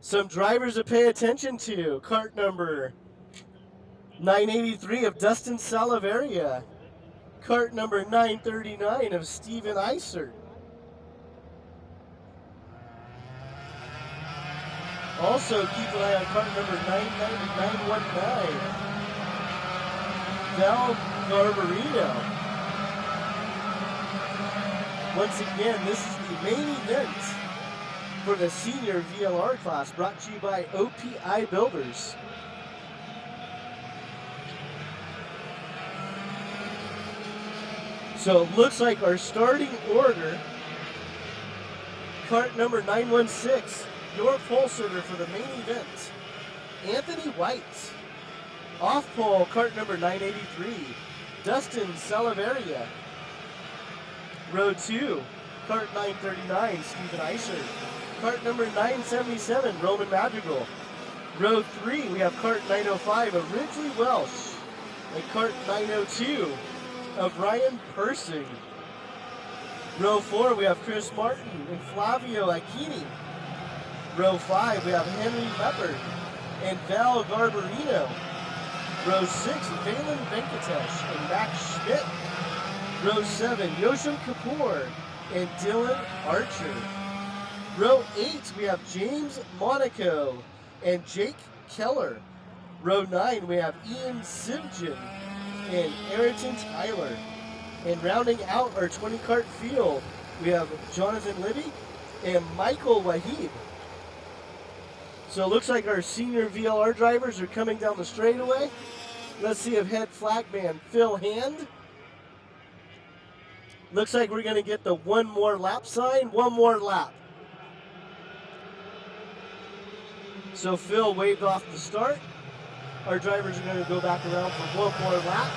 Some drivers to pay attention to. Kart number 983 of Dustin Salaveria. Kart number 939 of Steven Eisert. Also, keep an eye on kart number 919. Val Garbarino. Once again, this is the main event for the senior VLR class, brought to you by OPI Builders. So it looks like our starting order, kart number 916, your pole sitter for the main event, Anthony White. Off pole, kart number 983, Dustin Salaveria. Row 2, kart 939, Steven Eisert. Kart number 977, Roman Madrigal. Row 3, we have kart 905 of Ridgely Welsh. And kart 902 of Ryan Persing. Row 4, we have Chris Martin and Flavio Acchini. Row 5, we have Henry Leopard and Val Garbarino. Row 6, Valen Venkatesh and Max Schmidt. Row 7, Yoshim Kapoor and Dylan Archer. Row 8, we have James Monaco and Jake Keller. Row 9, we have Ian Sivjan and Ayrton Tyler. And rounding out our 20 kart field, we have Jonathan Libby and Michael Wahib. So it looks like our senior VLR drivers are coming down the straightaway. Let's see if head flagman Phil Hand. Looks like we're going to get the one more lap sign, one more lap. So Phil waved off the start. Our drivers are going to go back around for one more lap.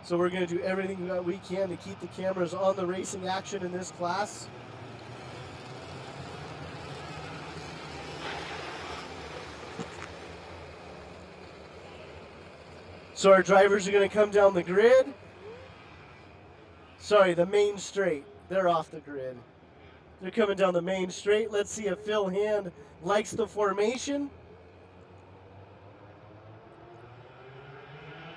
So we're going to do everything that we can to keep the cameras on the racing action in this class. So our drivers are going to come down the grid. Sorry, the main straight. They're off the grid. They're coming down the main straight. Let's see if Phil Hand likes the formation.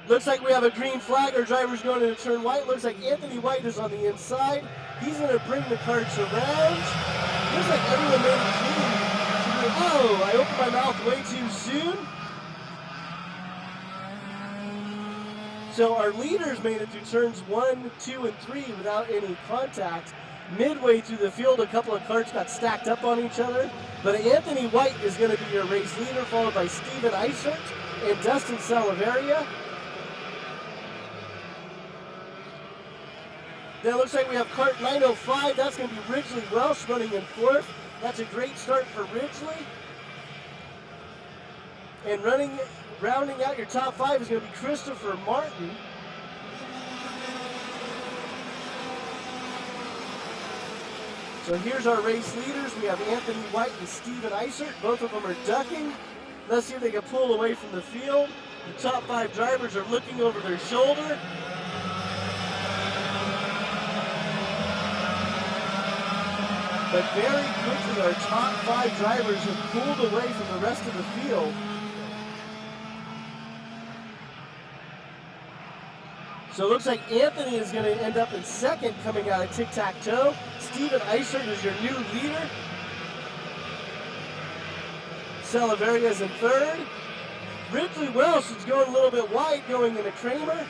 Looks like we have a green flag. Our driver's going into turn white. Looks like Anthony White is on the inside. He's going to bring the karts around. Looks like everyone made it clean. Oh, I opened my mouth way too soon. So our leaders made it through turns 1, 2, and 3 without any contact. Midway through the field, a couple of karts got stacked up on each other. But Anthony White is going to be your race leader, followed by Steven Eisert and Dustin Salaveria. Then it looks like we have kart 905. That's going to be Ridgely Welsh running in fourth. That's a great start for Ridgely. And rounding out your top 5 is going to be Christopher Martin. So here's our race leaders. We have Anthony White and Steven Eisert. Both of them are ducking. Let's see if they can pull away from the field. The top 5 drivers are looking over their shoulder. But very quickly, our top 5 drivers have pulled away from the rest of the field. So it looks like Anthony is going to end up in second coming out of tic-tac-toe. Steven Eisert is your new leader. Salaveria is in third. Ridgely Welsh is going a little bit wide, going into Kramer.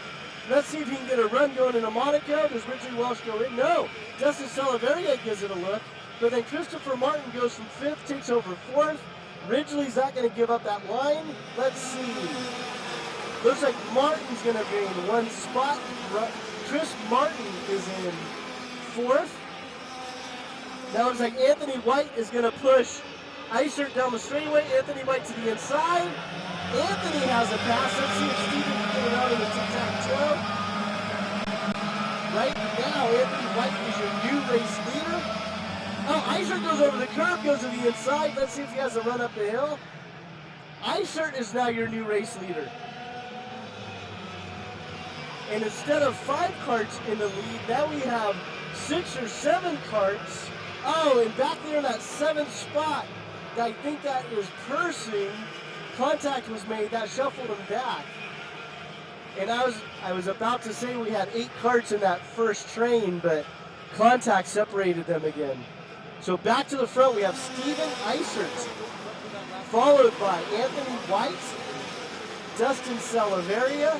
Let's see if he can get a run going into Monaco. Does Ridgely Welsh go in? No. Dustin Salaveria gives it a look. But then Christopher Martin goes from 5th, takes over 4th. Ridgely's not going to give up that line. Let's see. Looks like Martin's going to gain 1 spot. Chris Martin is in 4th. Now it looks like Anthony White is going to push Eisert down the straightaway. Anthony White to the inside. Anthony has a pass. Let's see if Steven can get it out in the tic-tac-toe. Right now, Anthony White is your new race leader. Oh, Eisert goes over the curb, goes to the inside. Let's see if he has a run up the hill. Eisert is now your new race leader. And instead of 5 karts in the lead, now we have 6 or 7 karts. Oh, and back there in that 7th spot, I think that is Persing. Contact was made, that shuffled him back. And I was about to say we had 8 karts in that first train, but contact separated them again. So back to the front, we have Steven Eisert, followed by Anthony White, Dustin Salaveria,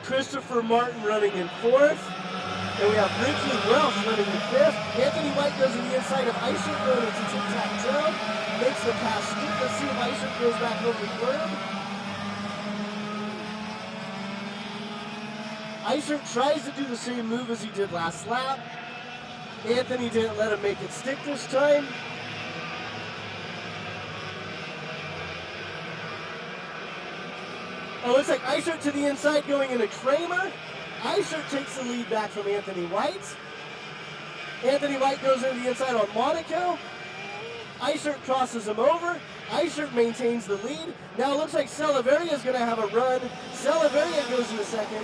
Christopher Martin running in 4th, and we have Ridgely Welsh running in 5th. Anthony White goes to the inside of Eisert going into tic-tac-toe, makes the pass stick. Let's see if Eisert goes back over 3rd. Eisert tries to do the same move as he did last lap. Anthony didn't let him make it stick this time. Oh, looks like Eisert to the inside going into Kramer. Eisert takes the lead back from Anthony White. Anthony White goes into the inside on Monaco. Eisert crosses him over. Eisert maintains the lead. Now it looks like Salaveria is going to have a run. Salaveria goes into 2nd.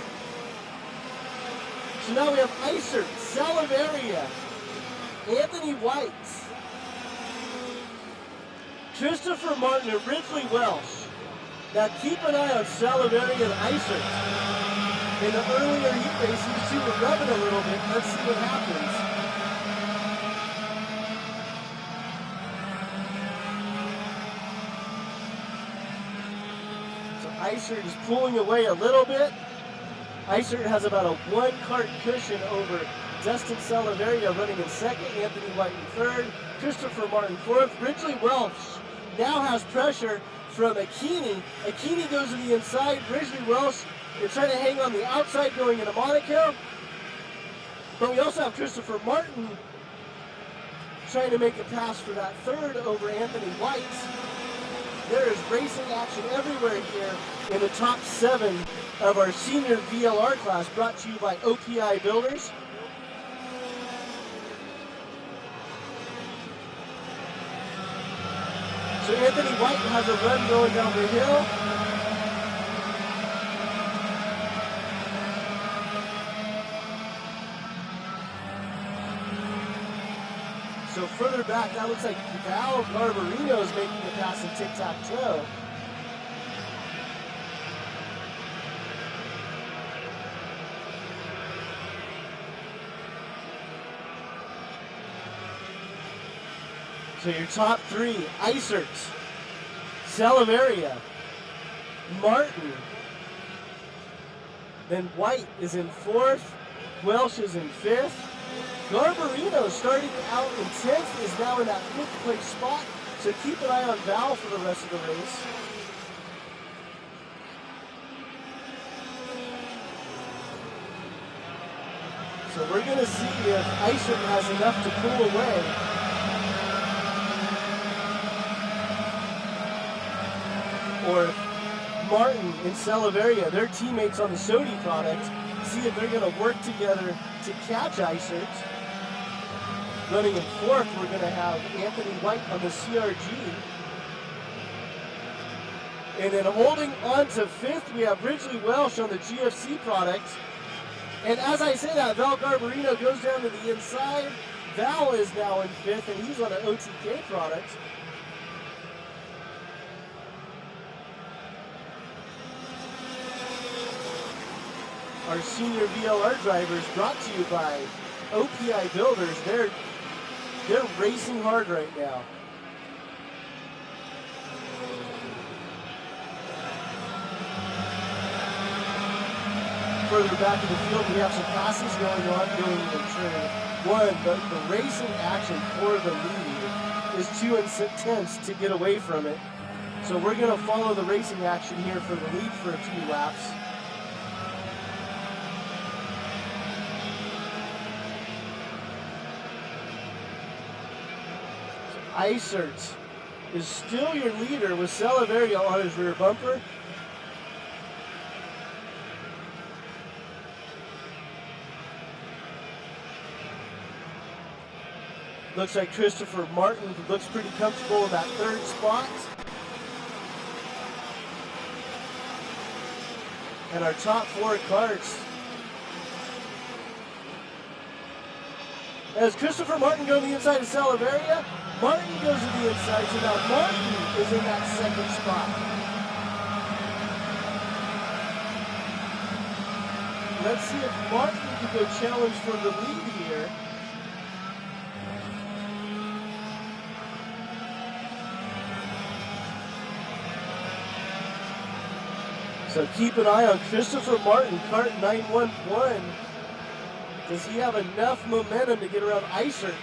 So now we have Eisert, Salaveria, Anthony White, Christopher Martin, and Ridgely Welsh. Now keep an eye on Salaveria and Eisert. In the earlier heat race, these 2 were rubbing a little bit. Let's see what happens. So Eisert is pulling away a little bit. Eisert has about a 1 kart cushion over Dustin Salaveria running in 2nd, Anthony White in 3rd, Christopher Martin 4th. Ridgely Welsh now has pressure from Akini. Akini goes to the inside. Ridgely Welsh is trying to hang on the outside going into Monaco. But we also have Christopher Martin trying to make a pass for that 3rd over Anthony White. There is racing action everywhere here in the top 7 of our senior VLR class, brought to you by OPI Builders. So Anthony White has a run going down the hill. So further back, that looks like Val Garbarino is making the pass in tic-tac-toe. So your top 3, Eisert, Salaveria, Martin, then White is in 4th, Welsh is in 5th. Garbarino starting out in 10th is now in that 5th place spot, so keep an eye on Val for the rest of the race. So we're going to see if Eisert has enough to pull away. Or Martin and Salaveria, their teammates on the Sodi product, see if they're going to work together to catch Eisert. Running in 4th, we're going to have Anthony White on the CRG. And then holding on to 5th, we have Ridgely Welsh on the GFC product. And as I say that, Val Garbarino goes down to the inside. Val is now in 5th, and he's on an OTK product. Our senior VLR drivers brought to you by OPI Builders. They're racing hard right now. Further back in the field, we have some passes going on during the turn 1, but the racing action for the lead is too intense to get away from it. So we're going to follow the racing action here for the lead for a few laps. Eisert is still your leader with Salaveria on his rear bumper. Looks like Christopher Martin looks pretty comfortable in that third spot. And our top 4 cars. As Christopher Martin goes to the inside of Salaveria, Martin goes to the inside, so now Martin is in that second spot. Let's see if Martin can go challenge for the lead here. So keep an eye on Christopher Martin, kart 911. Does he have enough momentum to get around Isert?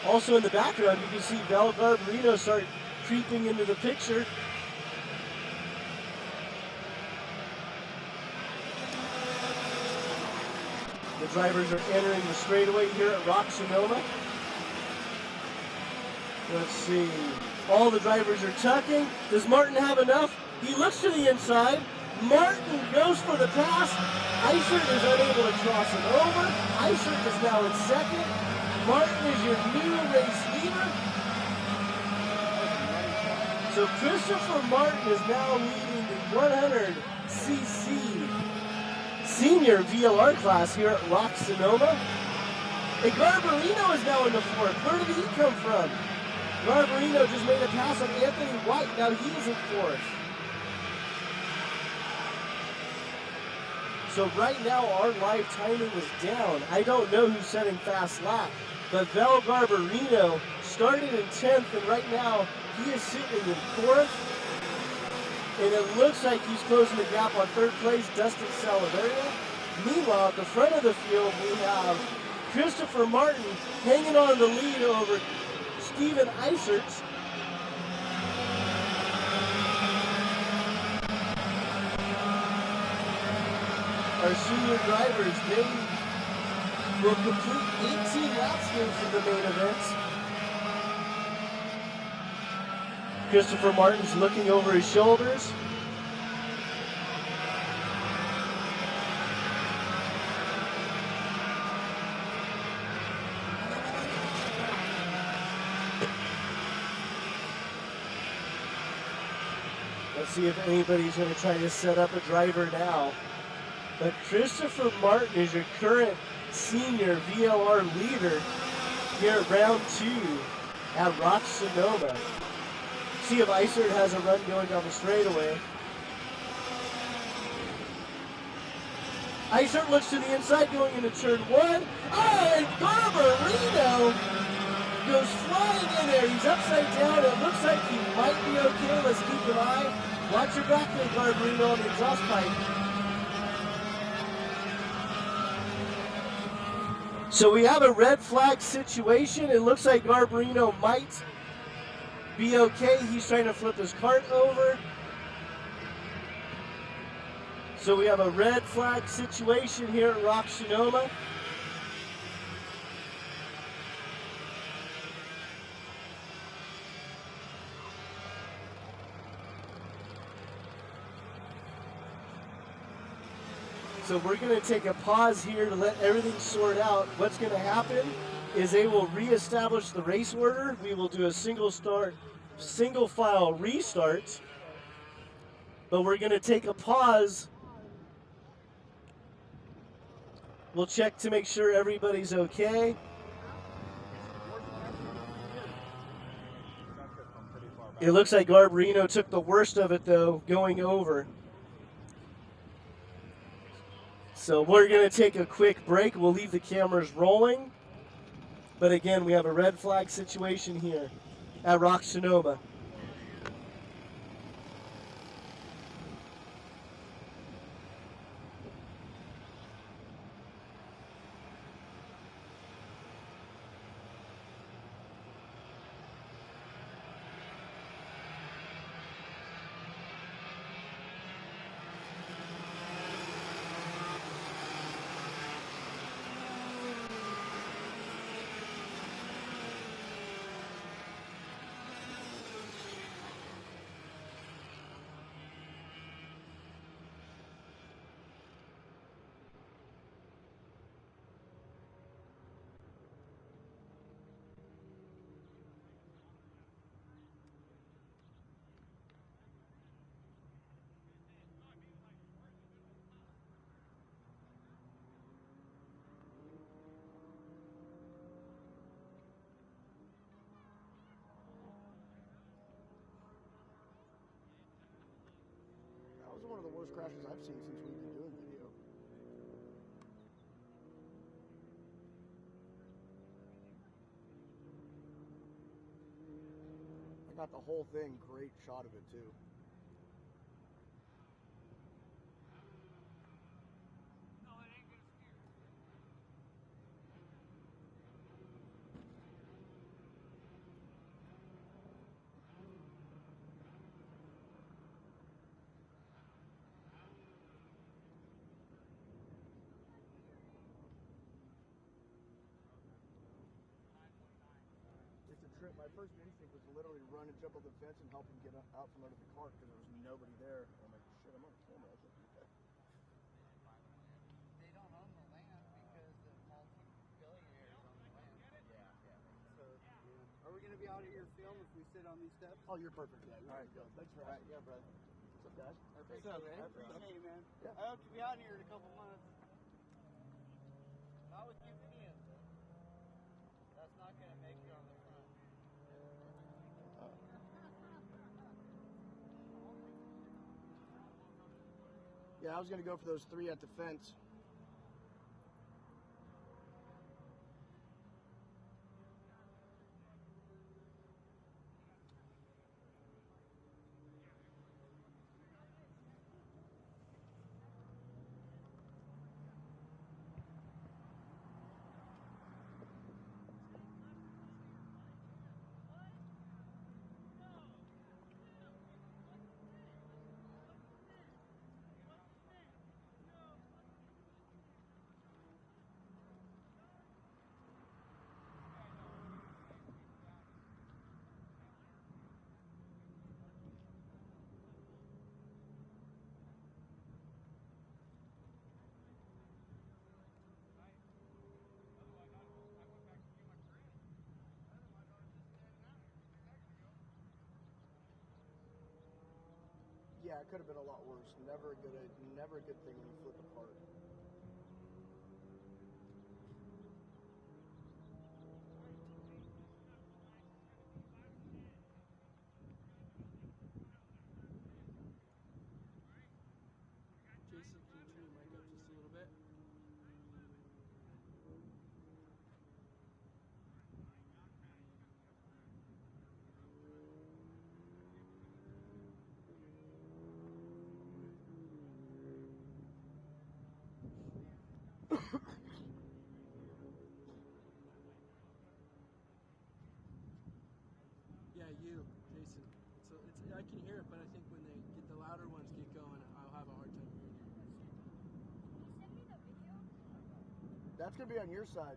Also in the background, you can see Val Garbarino start creeping into the picture. The drivers are entering the straightaway here at Rok Sonoma. Let's see. All the drivers are tucking. Does Martin have enough? He looks to the inside. Martin goes for the pass. Isert is unable to cross him over. Isert is now in second. Martin is your new race leader. So Christopher Martin is now leading the 100cc senior VLR class here at Rok Sonoma. And Garbarino is now in the fourth. Where did he come from? Garbarino just made a pass on Anthony White. Now he's in fourth. So right now our live timing is down. I don't know who's setting fast lap, but Val Garbarino started in 10th, and right now he is sitting in fourth. And it looks like he's closing the gap on third place, Dustin Salaveria. Meanwhile, at the front of the field, we have Christopher Martin hanging on the lead over Steven Isert. Our senior drivers, they will complete 18 laps here for the main event. Christopher Martin's looking over his shoulders. Let's see if anybody's going to try to set up a driver now. But Christopher Martin is your current senior VLR leader here at round 2 at Rok Sonoma. See if Isert has a run going down the straightaway. Isert looks to the inside going into turn 1. Oh, and Garbarino goes flying in there. He's upside down. It looks like he might be okay. Let's keep an eye. Watch your back there, Garbarino, on the exhaust pipe. So we have a red flag situation. It looks like Garbarino might be okay. He's trying to flip his cart over. So we have a red flag situation here at Rok Sonoma. So we're going to take a pause here to let everything sort out. What's going to happen is they will reestablish the race order. We will do a single file restart. But we're going to take a pause. We'll check to make sure everybody's okay. It looks like Garbarino took the worst of it though, going over. So we're going to take a quick break. We'll leave the cameras rolling. But again, we have a red flag situation here at Rok Sonoma. most crashes I've seen since we've been doing video. I got the whole thing, great shot of it too. It's a trip. My first instinct was to literally run and jump over the fence and help him get out from under the cart because there was nobody there. I'm like, shit, I'm on camera. I can't do that. They don't own the land because the multi-billionaires own the land. Yeah. So, are we going to be out of your film if we sit on these steps? Oh, you're perfect. Yeah, All right, go. Thanks for asking. Yeah, brother. What's up, guys? I appreciate you, man. Yeah. I hope to be out here in a couple months. Not with Tiffany. That's not going to make it on the front. Yeah, I was going to go for those 3 at the fence. Yeah, it could have been a lot worse. Never a good thing when you flip apart. Jason, can you turn your mic up just a little bit? Yeah, you, Jason. I can hear it, but I think when they get the louder ones get going, I'll have a hard time hearing you. Send me the video. That's gonna be on your side.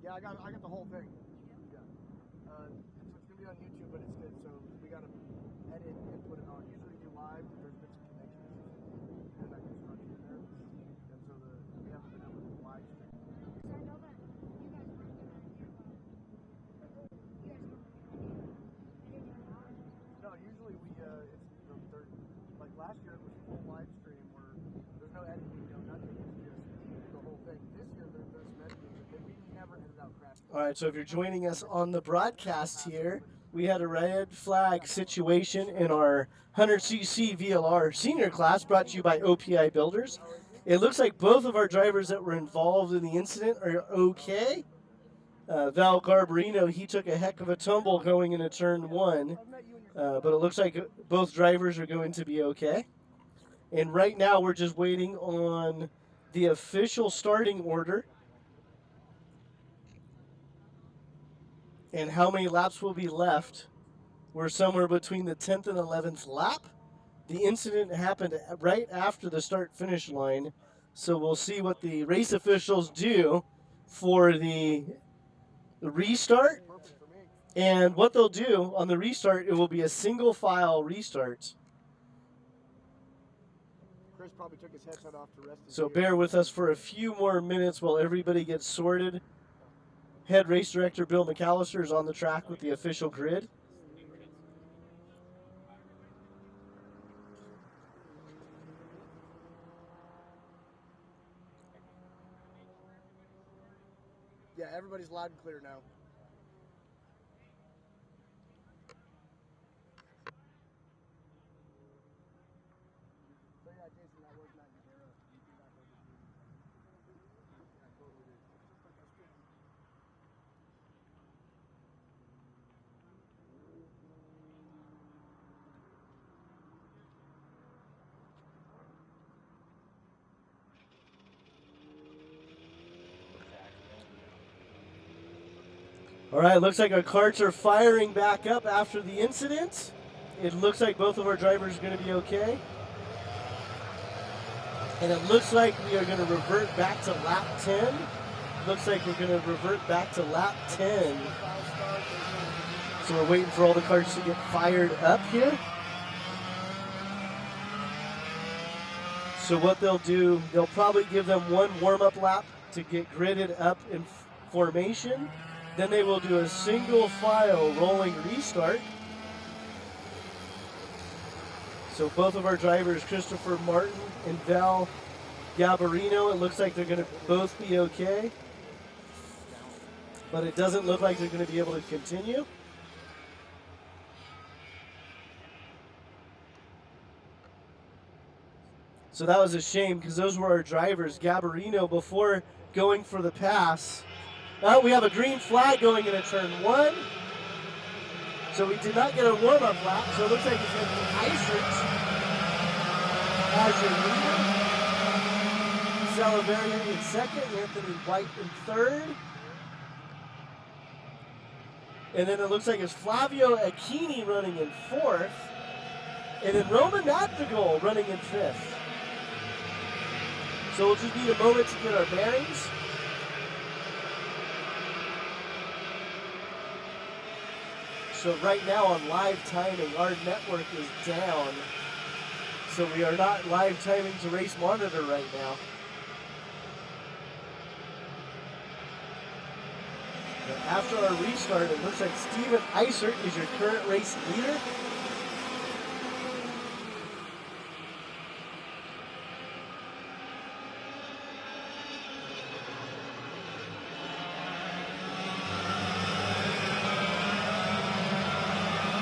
Yeah, I got the whole thing. You do? Yeah. It's gonna be on YouTube, but it's good. So we gotta edit and put it on. Usually we do live, but there's been some connection issues and that construction there, and so we haven't been able to live stream. Because I know that you guys weren't gonna do you guys weren't gonna do editing out. No, usually we it's like last year it was full live stream where there's no editing, nothing. It's just the whole thing. This year there's some editing, but we never edit out crash. All right, so if you're joining us on the broadcast here, we had a red flag situation in our 100cc VLR senior class brought to you by OPI Builders. It looks like both of our drivers that were involved in the incident are okay. Val Garbarino, he took a heck of a tumble going into turn 1, but it looks like both drivers are going to be okay. And right now we're just waiting on the official starting order and how many laps will be left. We're somewhere between the 10th and 11th lap. The incident happened right after the start-finish line, so we'll see what the race officials do for the restart. And what they'll do on the restart, it will be a single-file restart. Chris probably took his headset off to rest his So ears. bear with us for a few more minutes while everybody gets sorted. Head race director Bill McAllister is on the track with the official grid. Yeah, everybody's loud and clear now. So yeah, Jason, All right, looks like our karts are firing back up after the incident. It looks like both of our drivers are going to be okay. And it looks like we are going to revert back to lap 10. Looks like we're going to revert back to lap 10. So we're waiting for all the karts to get fired up here. So what they'll do, they'll probably give them one warm-up lap to get gridded up in formation. Then they will do a single file rolling restart. So both of our drivers, Christopher Martin and Val Gabarino, it looks like they're going to both be okay. But it doesn't look like they're going to be able to continue. So that was a shame because those were our drivers. Gabarino, before going for the pass. Oh, we have a green flag going into turn 1. So we did not get a warm-up lap, so it looks like it's going to be Isert as your leader. Salaveria in second, Anthony White in third. And then it looks like it's Flavio Acchini running in fourth. And then Roman Madrigal running in fifth. So we'll just need a moment to get our bearings. So right now on live timing, our network is down. So we are not live timing to Race Monitor right now. But after our restart, it looks like Steven Isert is your current race leader.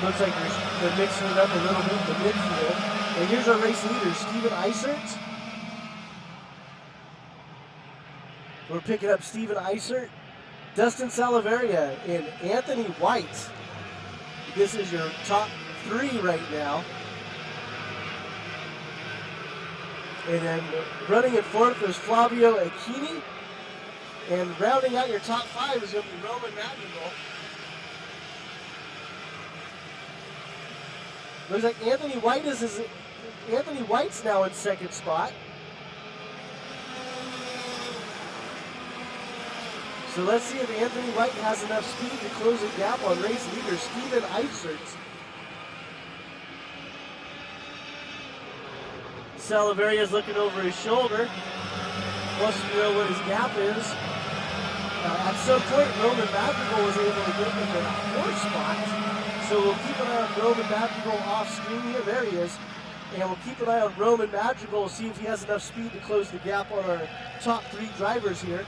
Looks like they're mixing it up a little bit in the midfield. And here's our race leader, Steven Isert. We're picking up Steven Isert, Dustin Salaveria, and Anthony White. This is your top 3 right now. And then running in fourth is Flavio Acchini. And rounding out your top 5 is going to be Roman Madrigal. Looks like Anthony White's now in second spot. So let's see if Anthony White has enough speed to close the gap on race leader Steven Isert. Salaveria's looking over his shoulder. Wants to know what his gap is. At some point, Roman Madrigal was able to get in the 4th spot. So we'll keep an eye on Roman Madrigal off screen here. There he is. And we'll keep an eye on Roman Madrigal, see if he has enough speed to close the gap on our top 3 drivers here.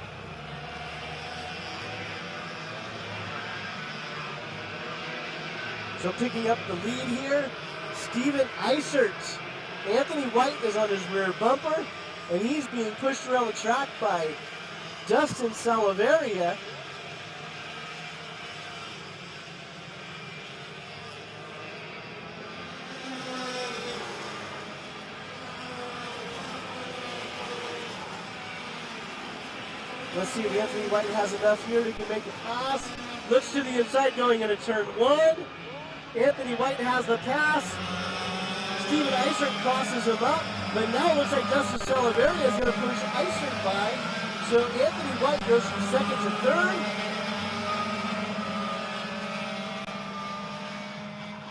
So picking up the lead here, Steven Isert. Anthony White is on his rear bumper, and he's being pushed around the track by Dustin Salaveria. Let's see if Anthony White has enough here to make a pass. Looks to the inside going into turn 1. Anthony White has the pass. Steven Isert crosses him up, but now it looks like Dustin Salaveria is going to push Isert by. So Anthony White goes from second to third.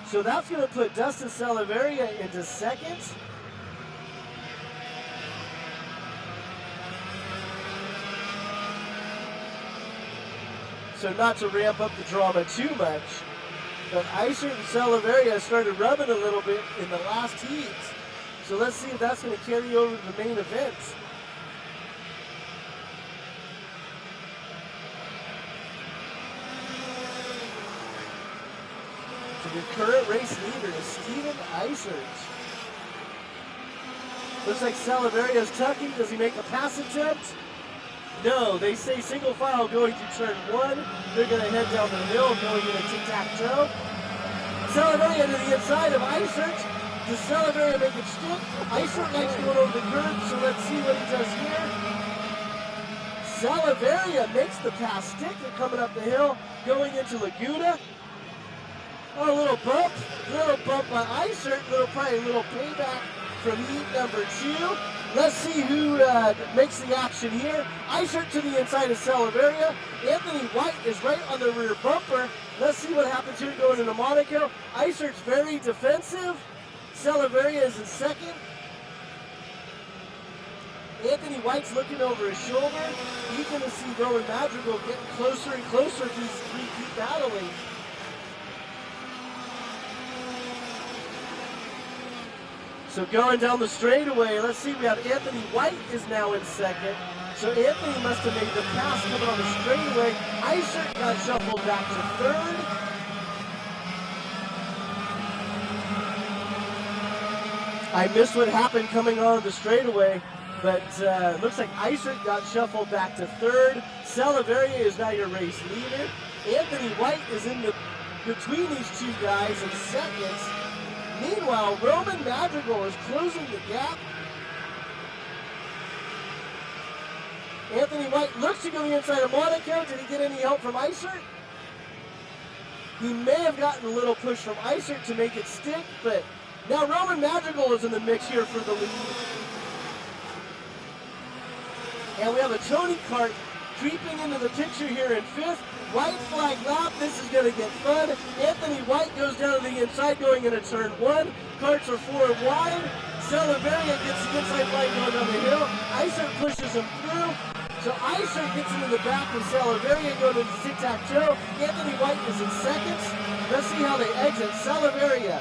So that's going to put Dustin Salaveria into second. So not to ramp up the drama too much, but Isert and Salaveria started rubbing a little bit in the last heat. So let's see if that's going to carry over to the main event. So your current race leader is Steven Isert. Looks like Salaveria's tucking. Does he make a pass attempt? No, they say single file going to turn 1. They're going to head down the hill going into tic-tac-toe. Salaveria to the inside of Isert. Does Salaveria make it stick? Isert likes going over the curb, so let's see what he does here. Salaveria makes the pass stick. They're coming up the hill, going into Laguna. Oh, a little bump by Isert. Probably a little payback from heat number 2. Let's see who makes the action here. Isert to the inside of Salaveria. Anthony White is right on the rear bumper. Let's see what happens here going into Monaco. Isert's very defensive. Salaveria is in second. Anthony White's looking over his shoulder. He's going to see Roman Madrigal getting closer and closer as these three keep battling. So going down the straightaway, let's see, we have Anthony White is now in second. So Anthony must have made the pass coming on the straightaway. Isert got shuffled back to third. I missed what happened coming on the straightaway, but looks like Isert got shuffled back to third. Salaveria is now your race leader. Anthony White is in between these two guys in seconds. Meanwhile, Roman Madrigal is closing the gap. Anthony White looks to go the inside of Monaco. Did he get any help from Isert? He may have gotten a little push from Isert to make it stick, but now Roman Madrigal is in the mix here for the lead. And we have a Tony kart creeping into the picture here in fifth. White flag lap, this is going to get fun. Anthony White goes down to the inside going into turn 1. Karts are forward wide. Salaveria gets the inside line going down the hill. Isert pushes him through. So Isert gets into the back with Salaveria going into tic-tac-toe. Anthony White is in seconds. Let's see how they exit. Salaveria,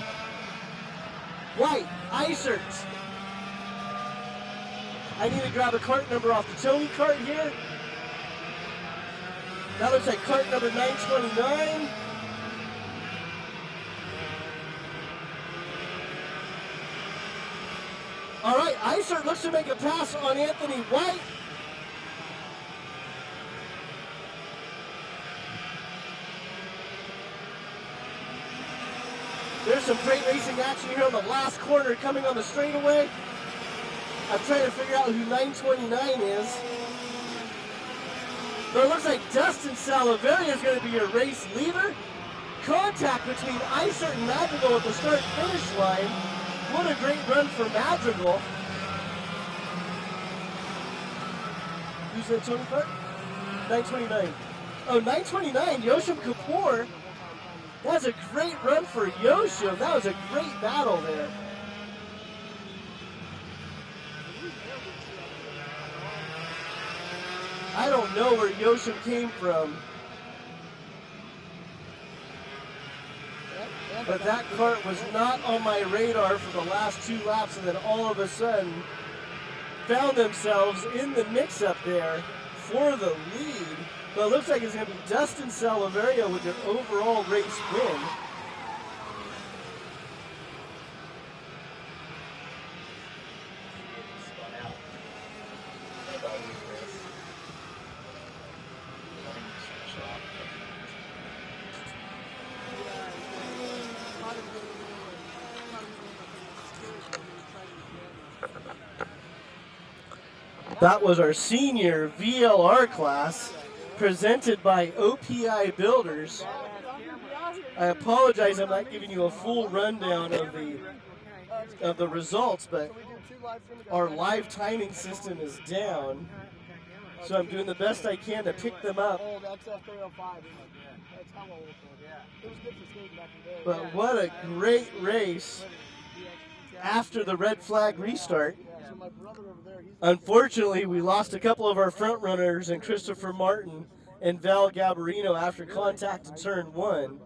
White, Isert. I need to grab a cart number off the Tony kart here. That looks like cart number 929. All right, Isert looks to make a pass on Anthony White. There's some great racing action here on the last corner coming on the straightaway. I'm trying to figure out who 929 is. But it looks like Dustin Salaveria is going to be your race leader. Contact between Isert and Madrigal at the start-finish line. What a great run for Madrigal. Who's that, Tony Kart? 929. Oh, 929, Yoshim Kapoor. That's a great run for Yoshim. That was a great battle there. I don't know where Yoshim came from. But that kart was not on my radar for the last 2 laps, and then all of a sudden found themselves in the mix-up there for the lead. But it looks like it's going to be Dustin Salaveria with your overall race win. That was our senior VLR class presented by OPI Builders. I apologize, I'm not giving you a full rundown of the results, but our live timing system is down. So I'm doing the best I can to pick them up. But what a great race after the red flag restart. Unfortunately, we lost a couple of our front runners in Christopher Martin and Val Gabarino after contact in turn 1.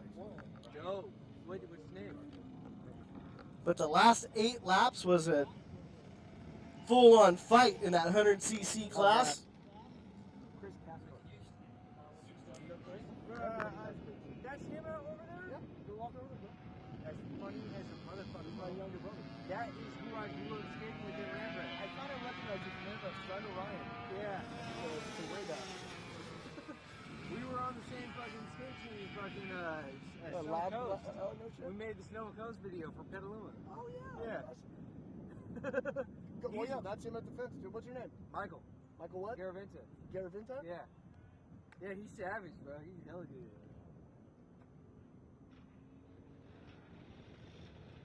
But the last 8 laps was a full-on fight in that 100cc class. That's him over there? Yeah, go walk over there. That's funny as a motherfucker. My younger brother. That is who I grew up skating with in Rembrandt. I thought I recognized his name, but son of Ryan. Yeah, so way back. We were on the same fucking skate team, fucking Snow Coast. Oh, no shit. We made the Snow Coast video for Petaluma. Oh, yeah. Yeah. Well, yeah, that's him at the fence. Dude, what's your name? Michael. Michael what? Garaventa. Garaventa? Yeah. Yeah, he's savage, bro. He's hella good.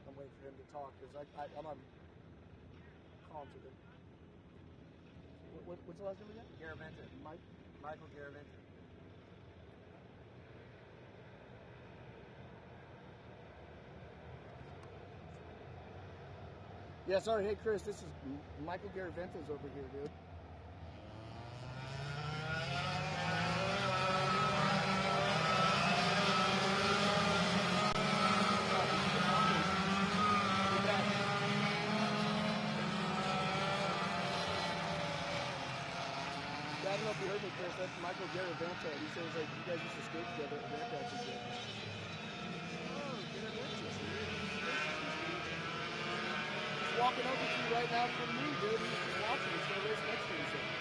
I'm waiting for him to talk because I'm on calling to him. What's the last name again? Garaventa. Michael Garaventa. Yeah, sorry. Hey, Chris, this is Michael Garaventa's over here, dude. Yeah, I don't know if you heard me, Chris. That's Michael Garaventa. He says like you guys used to skate together at Ramp Rats again. Oh, Garaventa. He's walking up with you right now from me, dude. He's just watching. He's gonna race next to you. So.